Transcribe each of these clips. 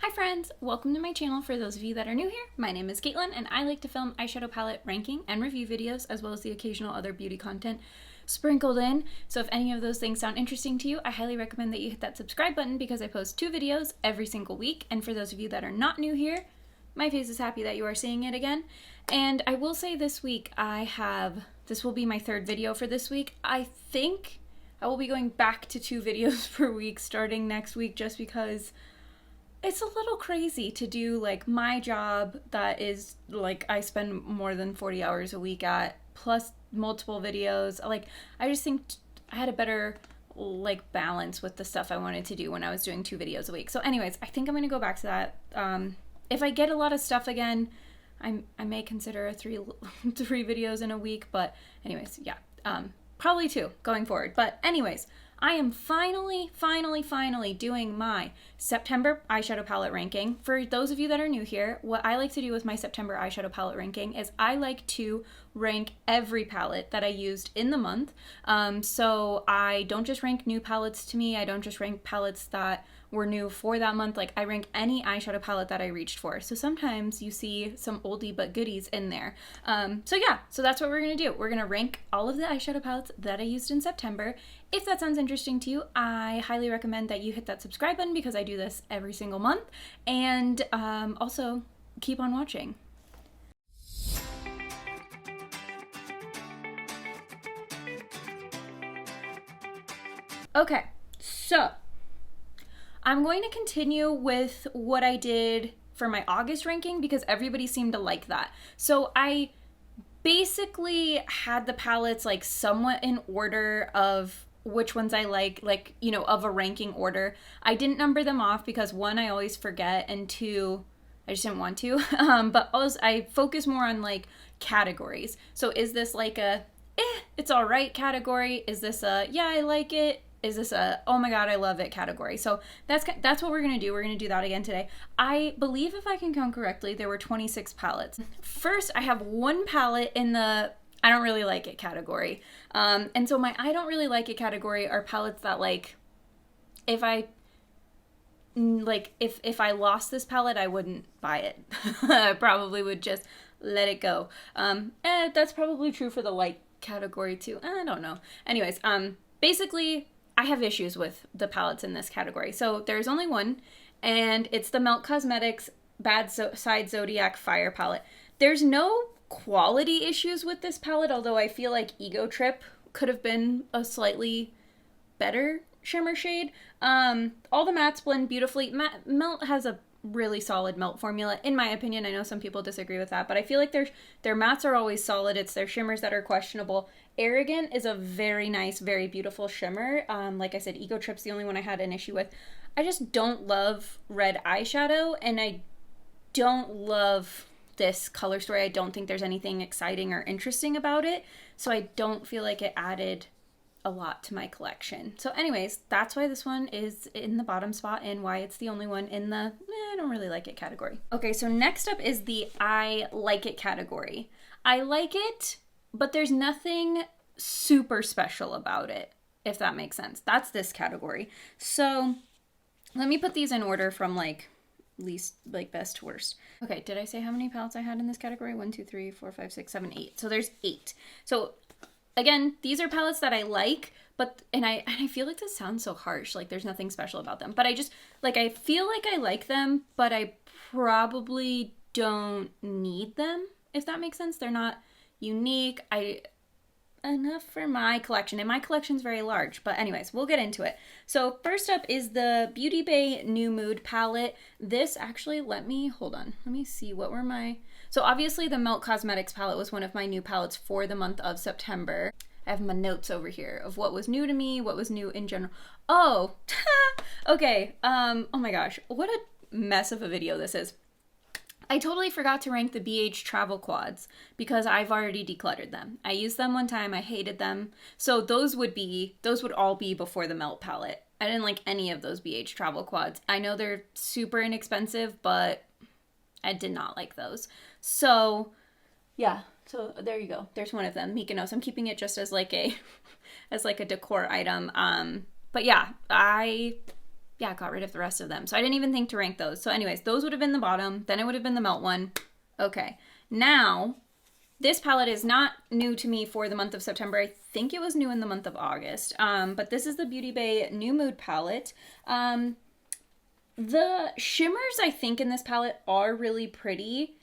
Hi friends, welcome to my channel. For those of you that are new here, my name is Caitlin and I like to film eyeshadow palette ranking and review videos as well as the occasional other beauty content sprinkled in. So if any of those things sound interesting to you, I highly recommend that you hit that subscribe button because I post 2 videos every single week. And for those of you that are not new here, my face is happy that you are seeing it again. And I will say this week this will be my 3rd video for this week. I think I will be going back to 2 videos per week starting next week just because it's a little crazy to do like my job that is like I spend more than 40 hours a week at, plus multiple videos. Like I just think I had a better like balance with the stuff I wanted to do when I was doing 2 videos a week. So anyways, I think I'm gonna go back to that. If I get a lot of stuff again, I may consider three videos in a week, but anyways, yeah, probably 2 going forward. But anyways, I am finally doing my September eyeshadow palette ranking. For those of you that are new here, what I like to do with my September eyeshadow palette ranking is I like to rank every palette that I used in the month. So I don't just rank new palettes to me. I don't just rank palettes that were new for that month. Like I rank any eyeshadow palette that I reached for. So sometimes you see some oldie but goodies in there. So yeah, so that's what we're gonna do. We're gonna rank all of the eyeshadow palettes that I used in September. If that sounds interesting to you, I highly recommend that you hit that subscribe button because I do this every single month. And also keep on watching. Okay, so I'm going to continue with what I did for my August ranking because everybody seemed to like that. So I basically had the palettes like somewhat in order of which ones I like, you know, of a ranking order. I didn't number them off because 1, I always forget, and 2, I just didn't want to. But also I focus more on like categories. So is this like a, it's all right category? Is this a, yeah, I like it? Is this a, oh my god, I love it category? So that's what we're going to do. We're going to do that again today. I believe, if I can count correctly, there were 26 palettes. First, I have 1 palette in the I don't really like it category. And so my I don't really like it category are palettes that like, if I lost this palette, I wouldn't buy it. I probably would just let it go. That's probably true for the light category too. I don't know. Anyways, basically, I have issues with the palettes in this category. So there's only 1, and it's the Melt Cosmetics Bad Side Zodiac Fire palette. There's no quality issues with this palette, although I feel like Ego Trip could have been a slightly better shimmer shade. All the mattes blend beautifully. Melt has a really solid melt formula, in my opinion. I know some people disagree with that, but I feel like their mattes are always solid. It's their shimmers that are questionable. Arrogant is a very nice, very beautiful shimmer. Like I said, Ego Trip's the only one I had an issue with. I just don't love red eyeshadow, and I don't love this color story. I don't think there's anything exciting or interesting about it, so I don't feel like it added a lot to my collection. So anyways, that's why this one is in the bottom spot and why it's the only one in the I don't really like it category. Okay, so next up is the I like it category. I like it, but there's nothing super special about it, if that makes sense. That's this category. So let me put these in order from like least, like best to worst. Okay, did I say how many palettes I had in this category? 1, 2, 3, 4, 5, 6, 7, 8. So there's 8. So again, these are palettes that I like, but and I feel like this sounds so harsh, like there's nothing special about them, but I just like, I feel like I like them, but I probably don't need them, if that makes sense. They're not unique. Enough for my collection, and my collection's very large, but anyways, we'll get into it. So first up is the Beauty Bay New Mood palette. This actually, hold on, let me see, what were my, so obviously the Melt Cosmetics palette was one of my new palettes for the month of September. I have my notes over here of what was new to me, what was new in general. Oh, okay, oh my gosh, what a mess of a video this is. I totally forgot to rank the BH travel quads because I've already decluttered them. I used them one time, I hated them. So those would all be before the Melt palette. I didn't like any of those BH travel quads. I know they're super inexpensive, but I did not like those. So yeah, so there you go. There's one of them, Mykonos. I'm keeping it just as like a, as like a decor item. But yeah, yeah, got rid of the rest of them. So I didn't even think to rank those. So anyways, those would have been the bottom. Then it would have been the Melt one. Okay. Now, this palette is not new to me for the month of September. I think it was new in the month of August. But this is the Beauty Bay New Mood palette. The shimmers, I think, in this palette are really pretty.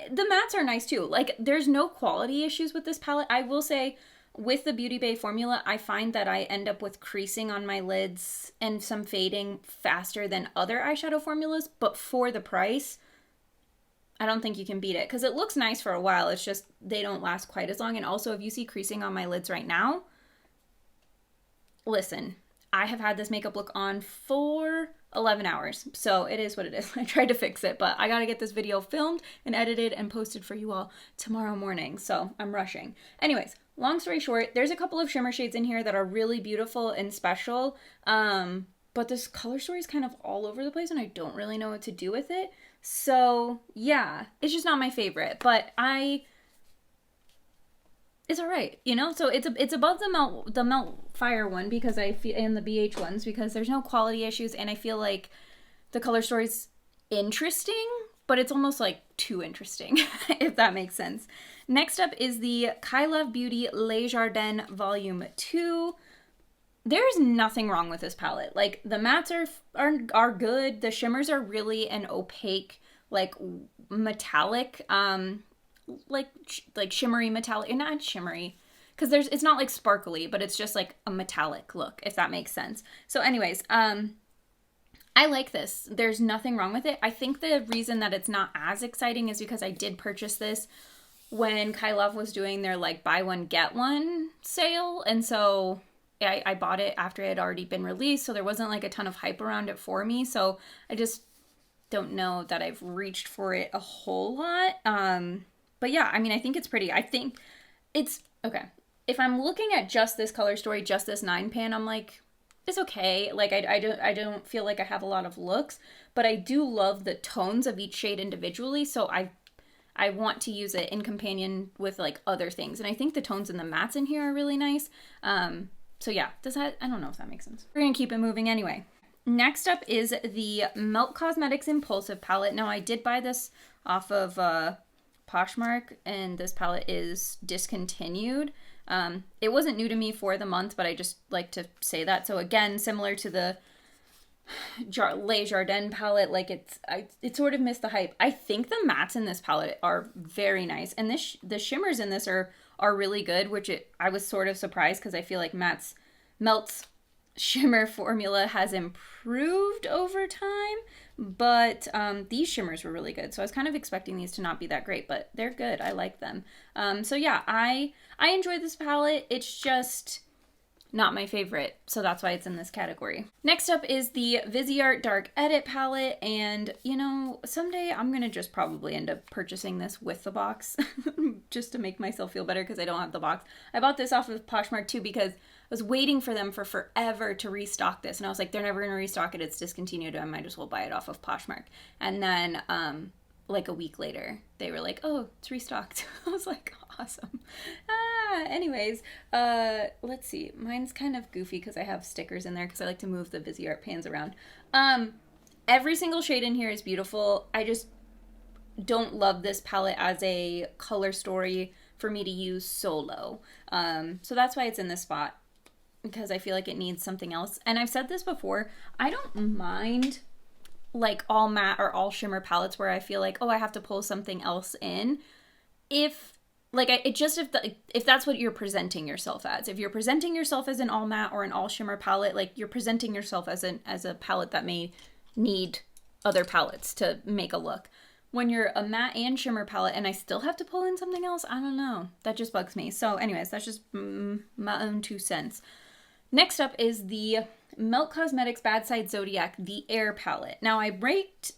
The mattes are nice too. Like, there's no quality issues with this palette. I will say, with the Beauty Bay formula, I find that I end up with creasing on my lids and some fading faster than other eyeshadow formulas. But for the price, I don't think you can beat it. Because it looks nice for a while. It's just they don't last quite as long. And also, if you see creasing on my lids right now, listen, I have had this makeup look on for 11 hours. So it is what it is. I tried to fix it, but I got to get this video filmed and edited and posted for you all tomorrow morning. So I'm rushing. Anyways, long story short, there's a couple of shimmer shades in here that are really beautiful and special. But this color story is kind of all over the place and I don't really know what to do with it. So yeah, it's just not my favorite, but it's all right, you know? So it's above the Melt Fire one because I feel, and the BH ones, because there's no quality issues and I feel like the color story's interesting, but it's almost like too interesting, if that makes sense. Next up is the Kyla Beauty Les Jardins Volume 2. There's nothing wrong with this palette. Like, the mattes are good. The shimmers are really an opaque, like, metallic, like shimmery metallic, not shimmery, because it's not like sparkly, but it's just like a metallic look, if that makes sense. So anyways, I like this. There's nothing wrong with it. I think the reason that it's not as exciting is because I did purchase this when Kyla was doing their like buy one get one sale, and so I bought it after it had already been released, so there wasn't like a ton of hype around it for me. So I just don't know that I've reached for it a whole lot. But yeah, I mean, I think it's pretty. I think it's okay. If I'm looking at just this color story, just this 9 pan, I'm like, it's okay. Like, I don't feel like I have a lot of looks, but I do love the tones of each shade individually. So I want to use it in companion with like other things. And I think the tones and the mattes in here are really nice. So yeah, I don't know if that makes sense. We're gonna keep it moving anyway. Next up is the Melt Cosmetics Impulsive palette. Now, I did buy this off of Poshmark, and this palette is discontinued. It wasn't new to me for the month, but I just like to say that. So again, similar to the Les Jardins palette, like it sort of missed the hype. I think the mattes in this palette are very nice, and the shimmers in this are really good, which I was sort of surprised because I feel like Melt's shimmer formula has improved over time, but these shimmers were really good, so I was kind of expecting these to not be that great, but they're good. I like them. So yeah, I enjoy this palette. It's just not my favorite, so that's why it's in this category. Next up is the Viseart Dark Edit palette, and you know, someday I'm gonna just probably end up purchasing this with the box just to make myself feel better because I don't have the box. I bought this off of Poshmark too because I was waiting for them for forever to restock this, and I was like, they're never gonna restock it, it's discontinued, I might as well buy it off of Poshmark. And then like a week later, they were like, oh, it's restocked. I was like, awesome. Anyways, let's see. Mine's kind of goofy because I have stickers in there because I like to move the Viseart pans around. Every single shade in here is beautiful. I just don't love this palette as a color story for me to use solo. So that's why it's in this spot, because I feel like it needs something else. And I've said this before, I don't mind like all matte or all shimmer palettes where I feel like, oh, I have to pull something else in. If that's what you're presenting yourself as. If you're presenting yourself as an all matte or an all shimmer palette, like you're presenting yourself as a palette that may need other palettes to make a look. When you're a matte and shimmer palette and I still have to pull in something else, I don't know. That just bugs me. So anyways, that's just my own 2 cents. Next up is the Melt Cosmetics Bad Side Zodiac, the Air palette. Now I rated,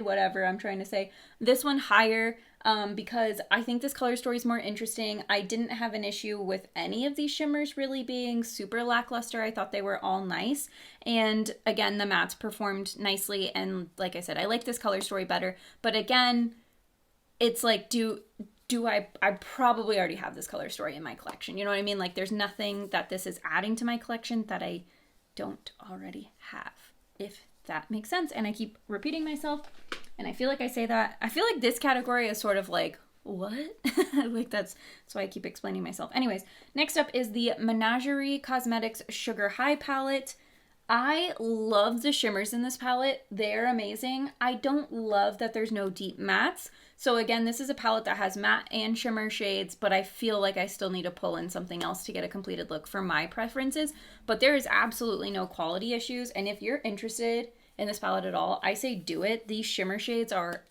whatever I'm trying to say, this one higher because I think this color story is more interesting. I didn't have an issue with any of these shimmers really being super lackluster. I thought they were all nice. And again, the mattes performed nicely. And like I said, I like this color story better. But again, it's like, I probably already have this color story in my collection. You know what I mean? Like, there's nothing that this is adding to my collection that I don't already have, if that makes sense. And I keep repeating myself, and I feel like I say that. I feel like this category is sort of like, what? Like that's why I keep explaining myself. Anyways, next up is the Menagerie Cosmetics Sugar High palette. I love the shimmers in this palette. They're amazing. I don't love that there's no deep mattes. So again, this is a palette that has matte and shimmer shades, but I feel like I still need to pull in something else to get a completed look for my preferences. But there is absolutely no quality issues. And if you're interested in this palette at all, I say do it. These shimmer shades are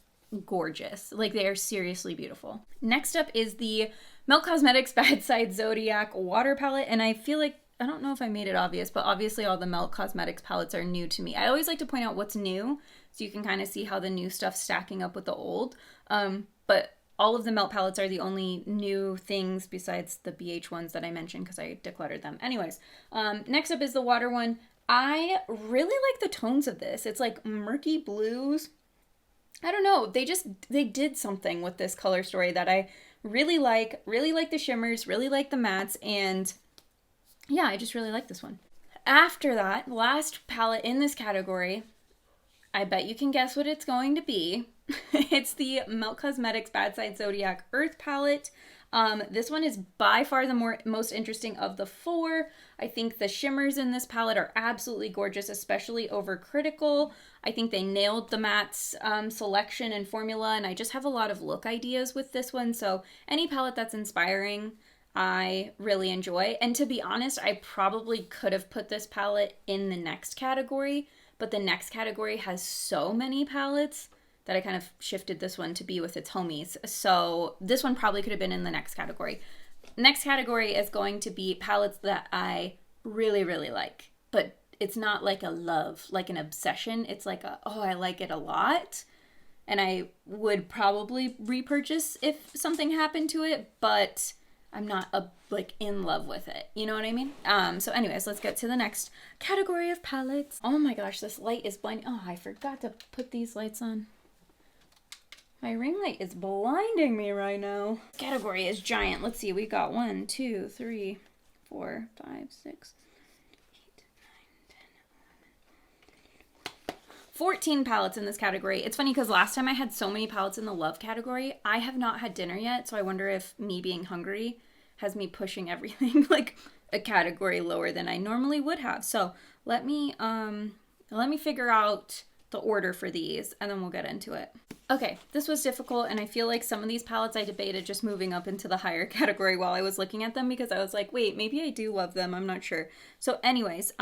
gorgeous. Like, they are seriously beautiful. Next up is the Melt Cosmetics Bad Side Zodiac Water Palette. And I feel like, I don't know if I made it obvious, but obviously all the Melt Cosmetics palettes are new to me. I always like to point out what's new so you can kind of see how the new stuff's stacking up with the old. But all of the Melt palettes are the only new things besides the BH ones that I mentioned because I decluttered them. Anyways, next up is the water one. I really like the tones of this. It's like murky blues. I don't know. They did something with this color story that I really like the shimmers, really like the mattes, and yeah, I just really like this one. After that, last palette in this category, I bet you can guess what it's going to be. It's the Melt Cosmetics Bad Side Zodiac Earth palette. This one is by far the most interesting of the four. I think the shimmers in this palette are absolutely gorgeous, especially over Critical. I think they nailed the mattes selection and formula, and I just have a lot of look ideas with this one. So any palette that's inspiring, I really enjoy. And to be honest, I probably could have put this palette in the next category, but the next category has so many palettes that I kind of shifted this one to be with its homies. So this one probably could have been in the next category. Next category is going to be palettes that I really, really like, but it's not like a love, like an obsession. It's like oh, I like it a lot, and I would probably repurchase if something happened to it, but I'm not like in love with it. You know what I mean? So anyways, let's get to the next category of palettes. Oh my gosh, this light is blinding. Oh, I forgot to put these lights on. My ring light is blinding me right now. This category is giant. Let's see. We got 1, 2, 3, 4, 5, 6, 8, 9, 10, 14 palettes in this category. It's funny because last time I had so many palettes in the love category. I have not had dinner yet, so I wonder if me being hungry has me pushing everything like a category lower than I normally would have. So let me figure out the order for these, and then we'll get into it. Okay, this was difficult, and I feel like some of these palettes I debated just moving up into the higher category while I was looking at them because I was like, wait, maybe I do love them, I'm not sure. So anyways,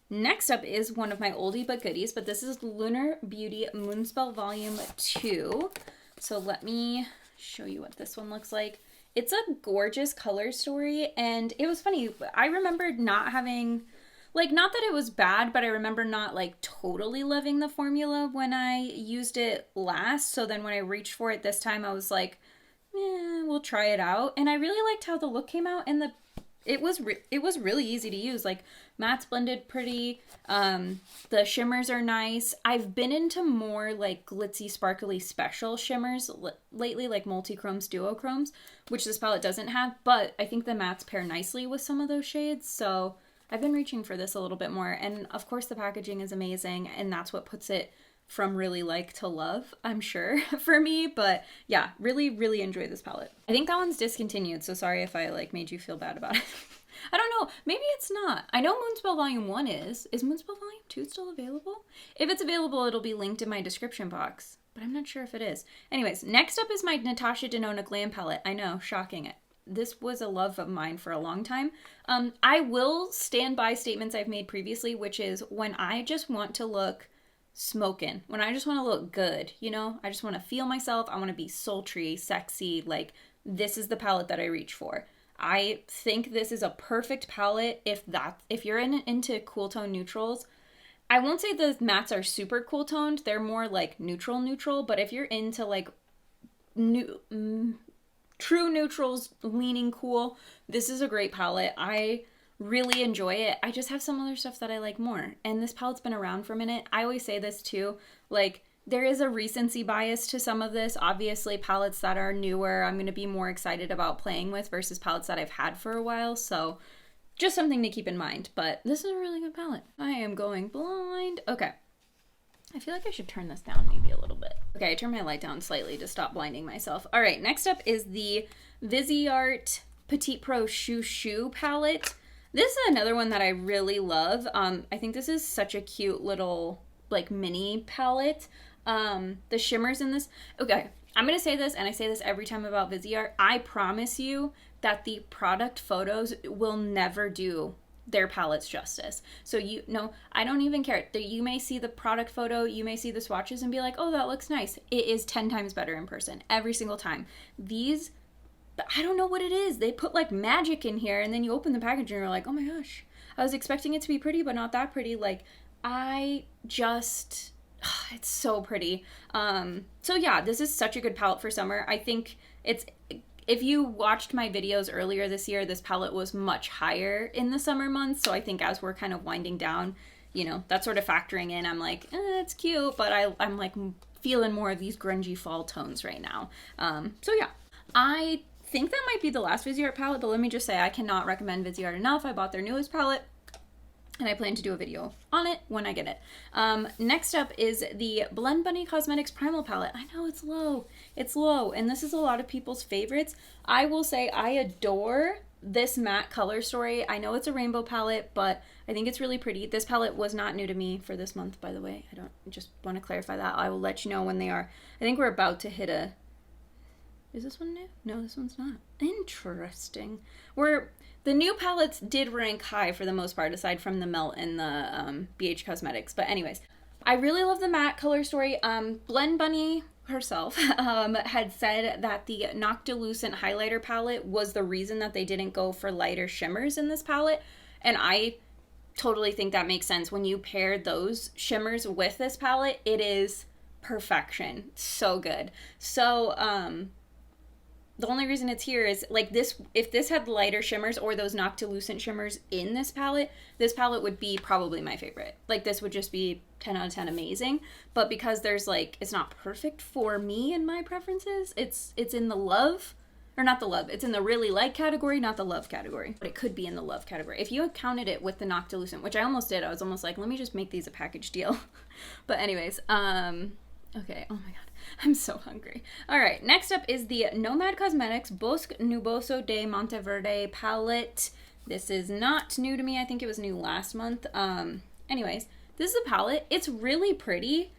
next up is one of my oldie but goodies, but this is Lunar Beauty Moonspell Volume 2. So let me show you what this one looks like. It's a gorgeous color story, and it was funny. I remembered not having, like, not that it was bad, but I remember not, like, totally loving the formula when I used it last. So then when I reached for it this time, I was like, we'll try it out. And I really liked how the look came out, and it was really easy to use. Like, mattes blended pretty. The shimmers are nice. I've been into more, like, glitzy, sparkly special shimmers lately, like multi-chromes, duochromes, which this palette doesn't have. But I think the mattes pair nicely with some of those shades, so I've been reaching for this a little bit more, and of course the packaging is amazing, and that's what puts it from really like to love, I'm sure, for me. But yeah, really, really enjoy this palette. I think that one's discontinued, so sorry if I like made you feel bad about it. I don't know, maybe it's not. I know Moonspell Volume 1 is. Is Moonspell Volume 2 still available? If it's available, it'll be linked in my description box, but I'm not sure if it is. Anyways, next up is my Natasha Denona Glam Palette. I know, shocking it. This was a love of mine for a long time. I will stand by statements I've made previously, which is when I just want to look smokin', when I just want to look good, you know, I just want to feel myself. I want to be sultry, sexy. Like, this is the palette that I reach for. I think this is a perfect palette if you're into cool tone neutrals. I won't say the mattes are super cool toned. They're more like neutral, but if you're into like true neutrals leaning cool, this is a great palette. I really enjoy it. I just have some other stuff that I like more, and this palette's been around for a minute. I always say this too, like, there is a recency bias to some of this. Obviously, palettes that are newer, I'm going to be more excited about playing with versus palettes that I've had for a while. So just something to keep in mind. But this is a really good palette. I am going blind. Okay. I feel like I should turn this down maybe a little bit. Okay, I turned my light down slightly to stop blinding myself. All right, next up is the Viseart Petite Pro Chou Chou palette. This is another one that I really love. I think this is such a cute little like mini palette. The shimmers in this. Okay, I'm gonna say this, and I say this every time about Viseart. I promise you that the product photos will never do their palettes justice. So I don't even care. You may see the product photo, you may see the swatches and be like, oh, that looks nice. It is 10 times better in person every single time. These, I don't know what it is. They put like magic in here, and then you open the package and you're like, oh my gosh, I was expecting it to be pretty, but not that pretty. Like, it's so pretty. So yeah, this is such a good palette for summer. I think if you watched my videos earlier this year, this palette was much higher in the summer months. So I think as we're kind of winding down, you know, that's sort of factoring in. I'm like, it's cute, but I'm like feeling more of these grungy fall tones right now. So yeah, I think that might be the last Viseart palette, but let me just say I cannot recommend Viseart enough. I bought their newest palette, and I plan to do a video on it when I get it. Next up is the Blend Bunny Cosmetics Primal Palette. I know it's low, and this is a lot of people's favorites. I will say I adore this matte color story. I know it's a rainbow palette, but I think it's really pretty. This palette was not new to me for this month, by the way. I don't just want to clarify that. I will let you know when they are. I think we're about to hit is this one new? No, this one's not. Interesting. The new palettes did rank high for the most part, aside from the Melt and the BH Cosmetics. But anyways, I really love the matte color story. Blend Bunny herself had said that the Noctilucent highlighter palette was the reason that they didn't go for lighter shimmers in this palette. And I totally think that makes sense. When you pair those shimmers with this palette, it is perfection. So good. So, the only reason it's here is like this, if this had lighter shimmers or those Noctilucent shimmers in this palette would be probably my favorite. Like this would just be 10 out of 10 amazing. But because there's like, it's not perfect for me and my preferences, it's in the love, or not the love, it's in the really like category, not the love category. But it could be in the love category. If you had counted it with the Noctilucent, which I almost did, I was almost like, let me just make these a package deal. But anyways, okay, oh my god, I'm so hungry. All right, next up is the Nomad Cosmetics Bosque Nuboso de Monteverde palette. This is not new to me. I think it was new last month. Anyways, this is a palette. It's really pretty.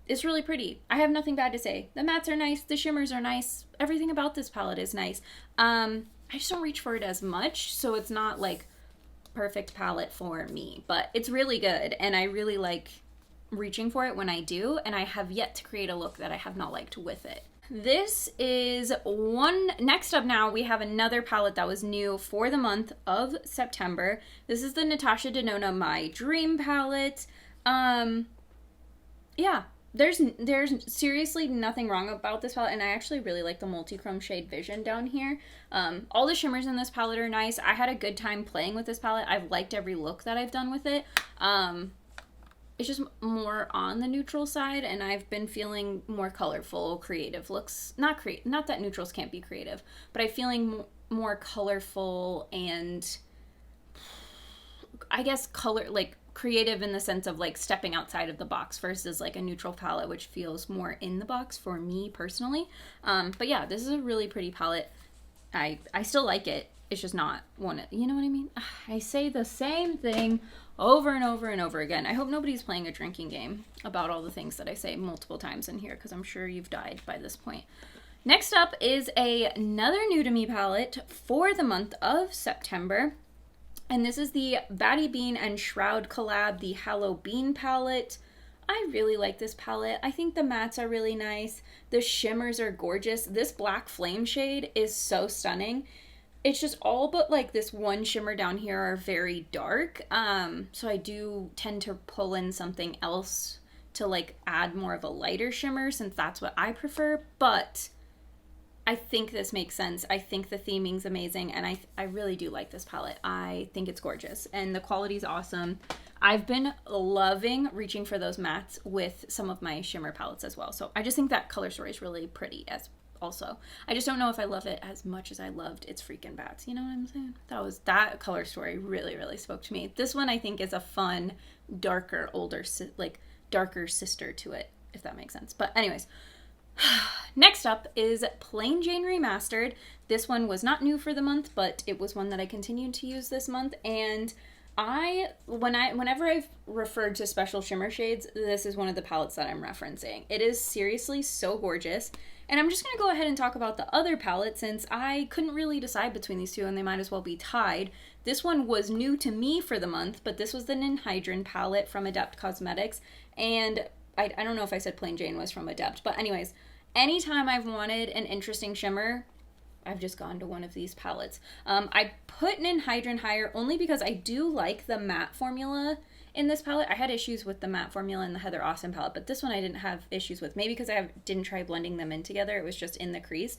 It's really pretty. I have nothing bad to say. The mattes are nice. The shimmers are nice. Everything about this palette is nice. I just don't reach for it as much, so it's not like perfect palette for me. But it's really good, and I really like reaching for it when I do, and I have yet to create a look that I have not liked with it. This is one. Next up now, we have another palette that was new for the month of September. This is the Natasha Denona My Dream palette. Yeah, there's seriously nothing wrong about this palette, and I actually really like the multi-chrome shade Vision down here. All the shimmers in this palette are nice. I had a good time playing with this palette. I've liked every look that I've done with it. It's just more on the neutral side, and I've been feeling more colorful, creative looks. Not that neutrals can't be creative, but I'm feeling more colorful and I guess creative in the sense of like stepping outside of the box versus like a neutral palette, which feels more in the box for me personally. But yeah, this is a really pretty palette. I still like it. It's just not one, you know what I mean? I say the same thing over and over and over again. I hope nobody's playing a drinking game about all the things that I say multiple times in here, because I'm sure you've died by this point. Next up is another new to me palette for the month of September. And this is the Batty Bean and Shroud collab, the Halloween palette. I really like this palette. I think the mattes are really nice. The shimmers are gorgeous. This black flame shade is so stunning. It's just all but like this one shimmer down here are very dark. So I do tend to pull in something else to like add more of a lighter shimmer, since that's what I prefer. But I think this makes sense. I think the theming's amazing, and I really do like this palette. I think it's gorgeous, and the quality's awesome. I've been loving reaching for those mattes with some of my shimmer palettes as well. So I just think that color story is really pretty also. I just don't know if I love it as much as I loved It's Freakin' Bats. You know what I'm saying? That color story really, really spoke to me. This one I think is a fun, darker, darker sister to it, if that makes sense. But anyways, next up is Plain Jane Remastered. This one was not new for the month, but it was one that I continued to use this month, and whenever I've referred to special shimmer shades, this is one of the palettes that I'm referencing. It is seriously so gorgeous. And I'm just going to go ahead and talk about the other palette since I couldn't really decide between these two and they might as well be tied. This one was new to me for the month, but this was the Ninhydrin palette from Adept Cosmetics. And I don't know if I said Plain Jane was from Adept, but anyways, anytime I've wanted an interesting shimmer, I've just gone to one of these palettes. I put Ninhydrin higher only because I do like the matte formula in this palette. I had issues with the matte formula in the Heather Austin palette, but this one I didn't have issues with. Maybe because I didn't try blending them in together. It was just in the crease.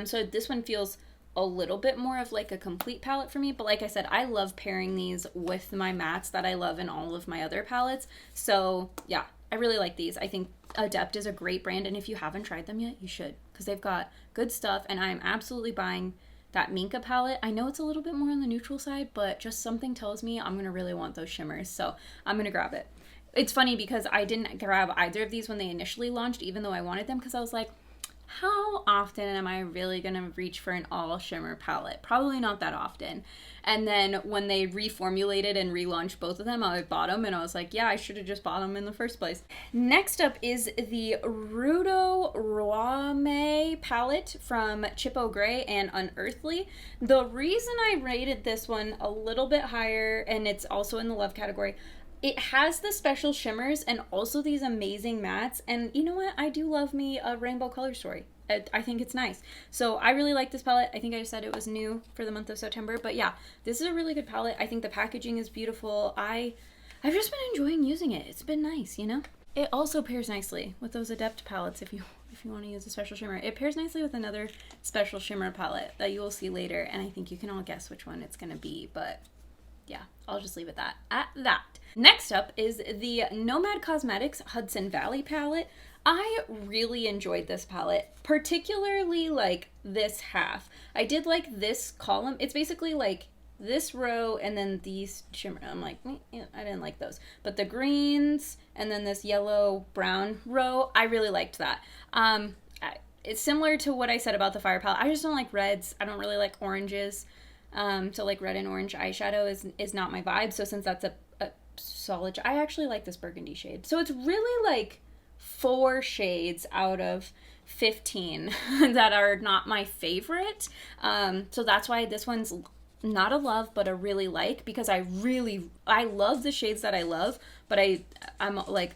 So this one feels a little bit more of like a complete palette for me. But like I said, I love pairing these with my mattes that I love in all of my other palettes. So yeah, I really like these. I think Adept is a great brand, and if you haven't tried them yet, you should, because they've got good stuff, and I'm absolutely buying that Minka palette. I know it's a little bit more on the neutral side, but just something tells me I'm going to really want those shimmers, so I'm going to grab it. It's funny because I didn't grab either of these when they initially launched, even though I wanted them, because I was like, how often am I really going to reach for an all shimmer palette? Probably not that often. And then when they reformulated and relaunched both of them, I bought them and I was like, yeah, I should have just bought them in the first place. Next up is the Rudo Rame palette from Chippo Gray and Unearthly. The reason I rated this one a little bit higher, and it's also in the love category, it has the special shimmers and also these amazing mattes. And you know what? I do love me a rainbow color story. I think it's nice. So I really like this palette. I think I said it was new for the month of September. But yeah, this is a really good palette. I think the packaging is beautiful. I've just been enjoying using it. It's been nice, you know? It also pairs nicely with those Adept palettes if you want to use a special shimmer. It pairs nicely with another special shimmer palette that you will see later. And I think you can all guess which one it's going to be. But yeah, I'll just leave it at that. Next up is the Nomad Cosmetics Hudson Valley palette. I really enjoyed this palette, particularly like this half. I did like this column. It's basically like this row and then these shimmer. I'm like, yeah, I didn't like those. But the greens and then this yellow brown row, I really liked that. It's similar to what I said about the Fire palette. I just don't like reds. I don't really like oranges. So like red and orange eyeshadow is not my vibe. So since that's a solid, I actually like this burgundy shade. So it's really like 4 shades out of 15 that are not my favorite. So that's why this one's not a love, but a really like, because I love the shades that I love, but I'm like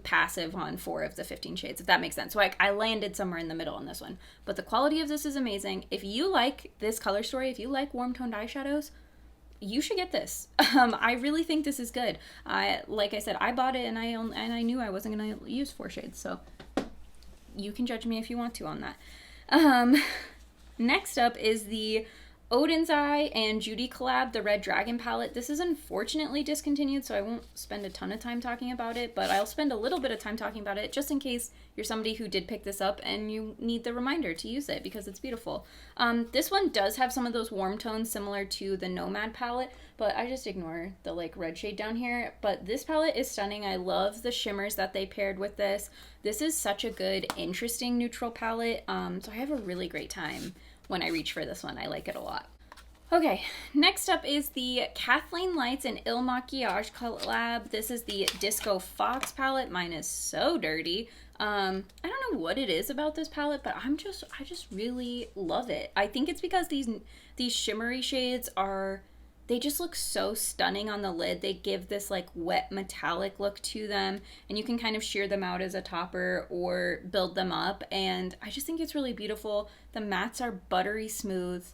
passive on 4 of the 15 shades, if that makes sense. So I landed somewhere in the middle on this one. But the quality of this is amazing. If you like this color story, if you like warm toned eyeshadows, you should get this. I really think this is good. Like I said, I bought it and I knew I wasn't going to use 4 shades, so you can judge me if you want to on that. Next up is the Oden's Eye and Judy collab, the Red Dragon palette. This is unfortunately discontinued, so I won't spend a ton of time talking about it, but I'll spend a little bit of time talking about it just in case you're somebody who did pick this up and you need the reminder to use it because it's beautiful. This one does have some of those warm tones similar to the Nomad palette, but I just ignore the like red shade down here. But this palette is stunning. I love the shimmers that they paired with this. This is such a good, interesting neutral palette, so I have a really great time when I reach for this one. I like it a lot. Okay, next up is the Kathleen Lights and Il Makiage collab. This is the Disco Fox palette. Mine is so dirty. I don't know what it is about this palette, but I just really love it. I think it's because these shimmery shades they just look so stunning on the lid. They give this like wet metallic look to them, and you can kind of sheer them out as a topper or build them up, and I just think it's really beautiful. The mattes are buttery smooth,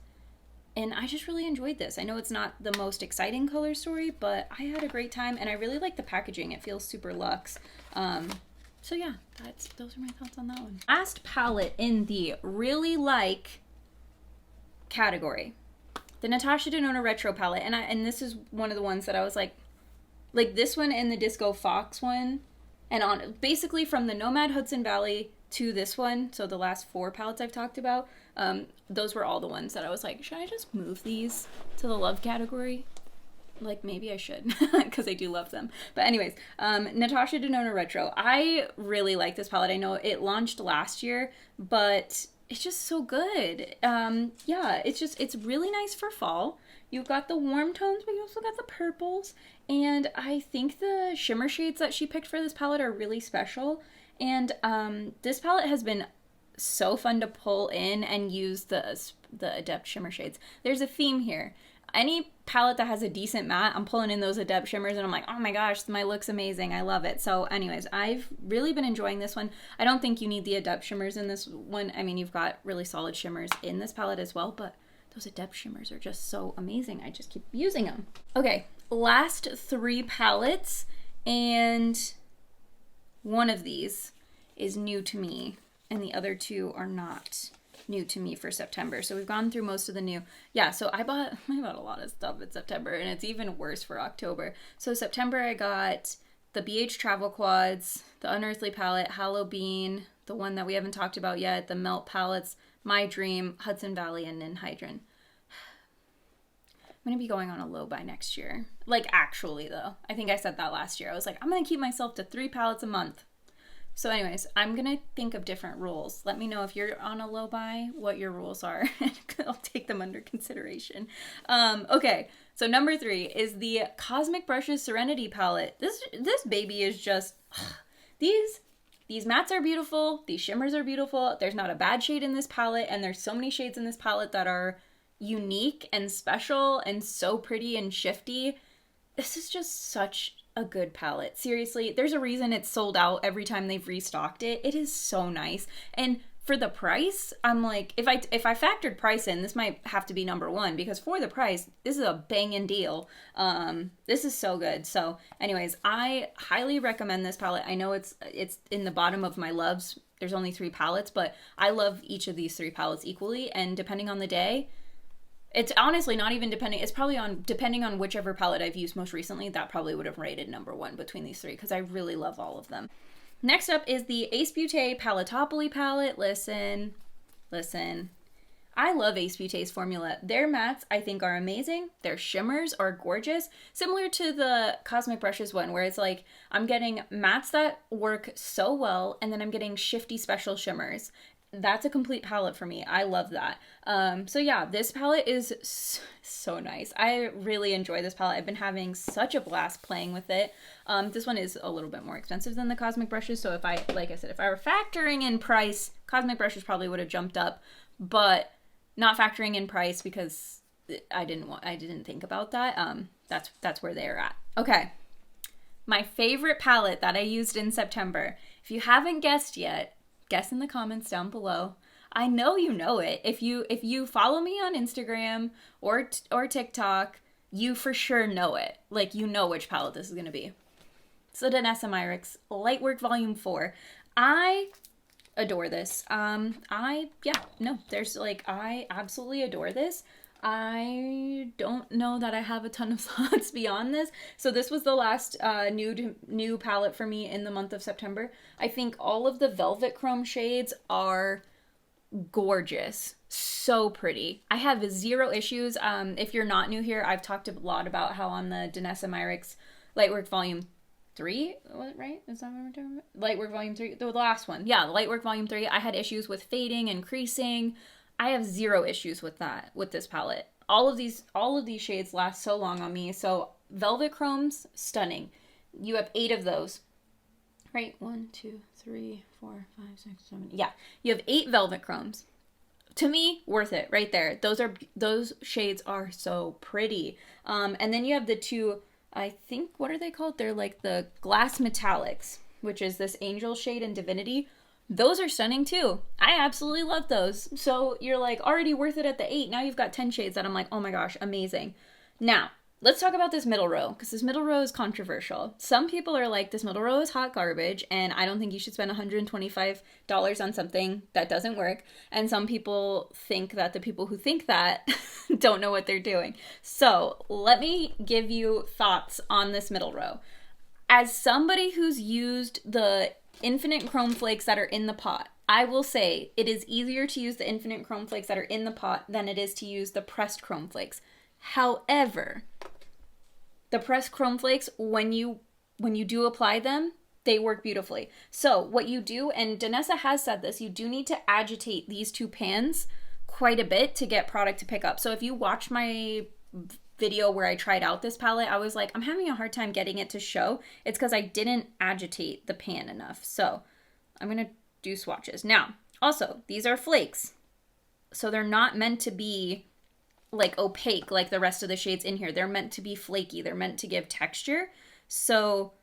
and I just really enjoyed this. I know it's not the most exciting color story, but I had a great time, and I really like the packaging. It feels super luxe. So yeah, those are my thoughts on that one. Last palette in the really like category, the Natasha Denona Retro palette, and this is one of the ones that I was like this one and the Disco Fox one, and on basically from the Nomad Hudson Valley to this one, so the last 4 palettes I've talked about, those were all the ones that I was like, should I just move these to the love category? Like, maybe I should, because I do love them. But anyways, Natasha Denona Retro. I really like this palette. I know it launched last year, but it's just so good. Yeah, it's really nice for fall. You've got the warm tones, but you also got the purples. And I think the shimmer shades that she picked for this palette are really special. And this palette has been so fun to pull in and use the Adept shimmer shades. There's a theme here. Any palette that has a decent matte, I'm pulling in those Adept shimmers and I'm like, oh my gosh, my look's amazing. I love it. So anyways, I've really been enjoying this one. I don't think you need the Adept shimmers in this one. I mean, you've got really solid shimmers in this palette as well, but those Adept shimmers are just so amazing. I just keep using them. Okay, last 3 palettes, and one of these is new to me and the other 2 are not new to me for September. So we've gone through most of the new. Yeah, so I bought a lot of stuff in September, and it's even worse for October. So September I got the BH Travel Quads, the Unearthly palette, Hallow Bean, the one that we haven't talked about yet, the Melt palettes, My Dream, Hudson Valley, and Ninhydrin. I'm going to be going on a low buy next year. Like, actually, though. I think I said that last year. I was like, I'm going to keep myself to 3 palettes a month. So anyways, I'm going to think of different rules. Let me know if you're on a low buy, what your rules are. I'll take them under consideration. Okay, so number 3 is the Cosmic Brushes Serenity palette. This baby is just... These mattes are beautiful. These shimmers are beautiful. There's not a bad shade in this palette, and there's so many shades in this palette that are unique and special and so pretty and shifty. This is just such a good palette. Seriously, there's a reason it's sold out every time they've restocked it. It is so nice. And for the price, I'm like, if I factored price in, this might have to be number 1, because for the price, this is a banging deal. This is so good. So anyways, I highly recommend this palette. I know it's in the bottom of my loves. There's only 3 palettes, but I love each of these 3 palettes equally, and depending on the day, it's honestly not even depending. It's probably depending on whichever palette I've used most recently, that probably would have rated number 1 between these 3, because I really love all of them. Next up is the Ace Beauty Paletopoly palette. Listen. I love Ace Beauty's formula. Their mattes, I think, are amazing. Their shimmers are gorgeous. Similar to the Cosmic Brushes one, where it's like, I'm getting mattes that work so well, and then I'm getting shifty special shimmers. That's a complete palette for me. I love that. So yeah, this palette is so nice. I really enjoy this palette. I've been having such a blast playing with it. This one is a little bit more expensive than the Cosmic Brushes, so if I were factoring in price, Cosmic Brushes probably would have jumped up, but not factoring in price because I didn't think about that. That's where they're at. Okay. My favorite palette that I used in September. If you haven't guessed yet, guess in the comments down below. I know you know it. If you follow me on Instagram or TikTok, you for sure know it. Like, you know which palette this is going to be. It's the Danessa Myricks Lightwork Volume 4. I adore this. I absolutely adore this. I don't know that I have a ton of thoughts beyond this. So this was the last new palette for me in the month of September. I think all of the Velvet Chrome shades are gorgeous. So pretty. I have 0 issues. If you're not new here, I've talked a lot about how on the Danessa Myricks Lightwork Volume 3, right? Is that what we're talking about? Lightwork Volume 3, the last one. Yeah, Lightwork Volume 3. I had issues with fading and creasing. I have 0 issues with that, with this palette. All of these shades last so long on me. So Velvet Chrome's stunning. You have 8 of those, right? 1, 2, 3, 4, 5, 6, 7. Yeah, you have 8 Velvet Chromes. To me, worth it right there. Those shades are so pretty. And then you have the 2, I think, what are they called? They're like the Glass Metallics, which is this Angel shade and Divinity. Those are stunning too. I absolutely love those. So you're like already worth it at the 8. Now you've got 10 shades that I'm like, oh my gosh, amazing. Now, let's talk about this middle row, because this middle row is controversial. Some people are like, this middle row is hot garbage, and I don't think you should spend $125 on something that doesn't work. And some people think that the people who think that don't know what they're doing. So let me give you thoughts on this middle row. As somebody who's used the Infinite Chrome Flakes that are in the pot, I will say it is easier to use the infinite chrome flakes that are in the pot than it is to use the pressed chrome flakes. However, the pressed chrome flakes, when you do apply them, they work beautifully. So what you do, and Danessa has said this, you do need to agitate these two pans quite a bit to get product to pick up. So if you watch my video where I tried out this palette, I was like, I'm having a hard time getting it to show. It's because I didn't agitate the pan enough. So I'm going to do swatches. Now, also, these are flakes. So they're not meant to be like opaque like the rest of the shades in here. They're meant to be flaky. They're meant to give texture. So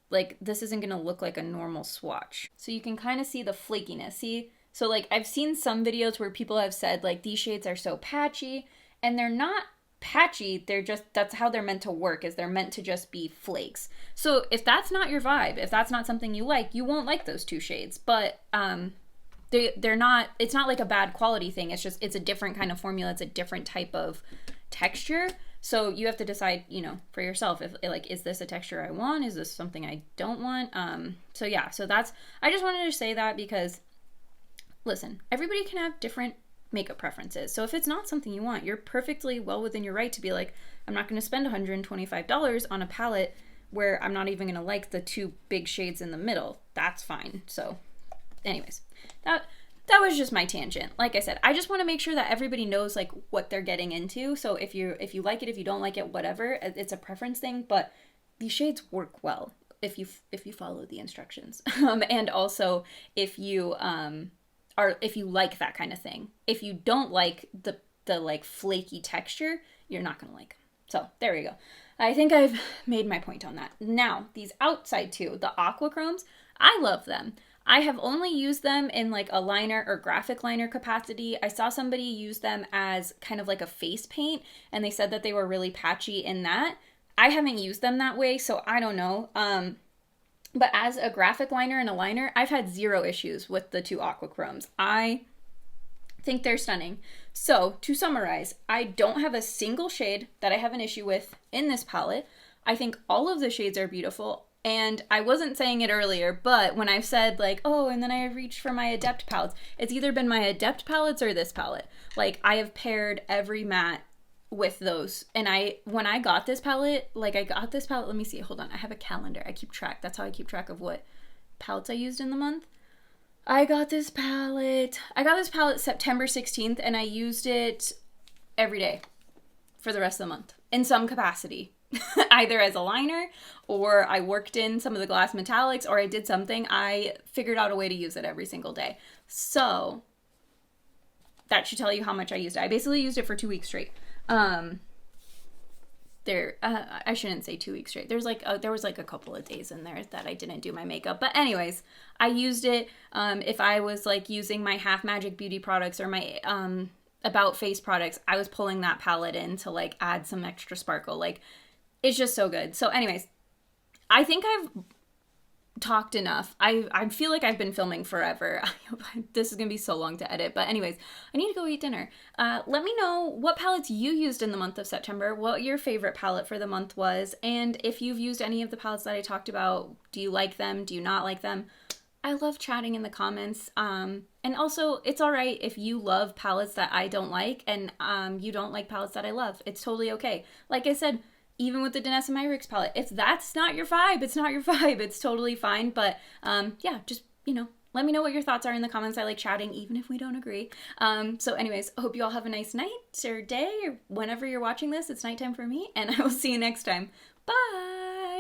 like this isn't going to look like a normal swatch. So you can kind of see the flakiness. See? So like I've seen some videos where people have said like these shades are so patchy, and they're not patchy. They're just, that's how they're meant to work, is they're meant to just be flakes. So if that's not your vibe, if that's not something you like, you won't like those two shades. But they're not, it's not like a bad quality thing. It's just, it's a different kind of formula. It's a different type of texture. So you have to decide, you know, for yourself, if like, is this a texture I want? Is this something I don't want? So yeah, so that's, I just wanted to say that because listen, everybody can have different makeup preferences. So if it's not something you want, you're perfectly well within your right to be like, I'm not going to spend $125 on a palette where I'm not even going to like the two big shades in the middle. That's fine. So anyways, that was just my tangent. Like I said, I just want to make sure that everybody knows like what they're getting into. So if you like it, if you don't like it, whatever, it's a preference thing, but these shades work well if you follow the instructions. And also if you if you like that kind of thing. If you don't like the like flaky texture, you're not gonna like them. So there we go. I think I've made my point on that. Now, these outside two, the aqua chromes, I love them. I have only used them in like a liner or graphic liner capacity. I saw somebody use them as kind of like a face paint, and they said that they were really patchy in that. I haven't used them that way, so I don't know. But as a graphic liner and a liner, I've had zero issues with the two aqua chromes. I think they're stunning. So to summarize, I don't have a single shade that I have an issue with in this palette. I think all of the shades are beautiful. And I wasn't saying it earlier, but when I've said like, oh, and then I reached for my Adept palettes, it's either been my Adept palettes or this palette. Like I have paired every matte with those. And when I got this palette, let me see, hold on, I have a calendar. I keep track. That's how I keep track of what palettes I used in the month. I got this palette September 16th, and I used it every day for the rest of the month in some capacity. Either as a liner, or I worked in some of the glass metallics, or I did something. I figured out a way to use it every single day. So that should tell you how much I used it. I basically used it for 2 weeks straight. I shouldn't say 2 weeks straight. There was like a couple of days in there that I didn't do my makeup. But anyways, I used it. If I was like using my Half Magic Beauty products or my About Face products, I was pulling that palette in to like add some extra sparkle. Like it's just so good. So anyways, I think I've talked enough. I feel like I've been filming forever. This is gonna be so long to edit, but anyways, I need to go eat dinner. Let me know what palettes you used in the month of September, what your favorite palette for the month was, and if you've used any of the palettes that I talked about. Do you like them? Do you not like them? I love chatting in the comments. And also, it's all right if you love palettes that I don't like, and you don't like palettes that I love. It's totally okay. Like I said, even with the Danessa Myricks palette, if that's not your vibe, it's not your vibe. It's totally fine. But yeah, just, let me know what your thoughts are in the comments. I like chatting, even if we don't agree. So anyways, I hope you all have a nice night or day, or whenever you're watching this. It's nighttime for me, and I will see you next time. Bye!